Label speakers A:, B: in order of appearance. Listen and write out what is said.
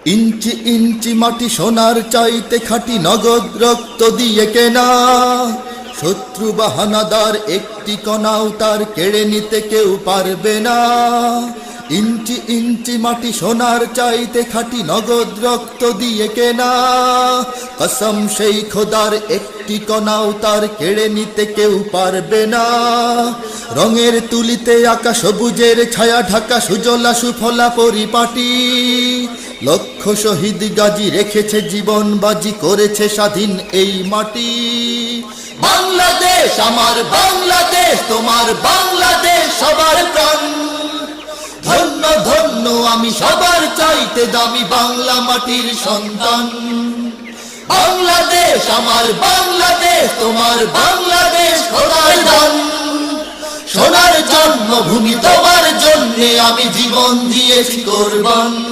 A: ইঞ্চি ইঞ্চি মাটি সোনার চাইতে খাঁটি, নগদ রক্ত দিয়ে কেনা। শত্রু বাহানাদার একটি কণাও তার কেড়ে নিতে কেউ পারবে না। ইঞ্চি ইঞ্চি মাটি সোনার চাইতে খাঁটি, নগদ রক্ত দিয়ে কেনা। কসম সেই খোদার একটি কণাও তার কেড়ে নিতে কেউ পারবে না। রঙের তুলিতে আঁকা সবুজের ছায়া ঢাকা সুজলা সুফলা পরিপাটি। লক্ষ শহীদ গাজী রেখেছে জীবন বাজি, করেছে স্বাধীন এই মাটি। বাংলাদেশ আমার বাংলাদেশ, তোমার বাংলাদেশ সবার প্রাণ। ধন্য ধন্য আমি সবার চাইতে দামি বাংলা মাটির সন্তান। বাংলাদেশ আমার বাংলাদেশ, তোমার বাংলাদেশ খোদার দান। সোনার জন্মভূমি তোমার জন্যে আমি জীবন দিয়েছি কোরবান।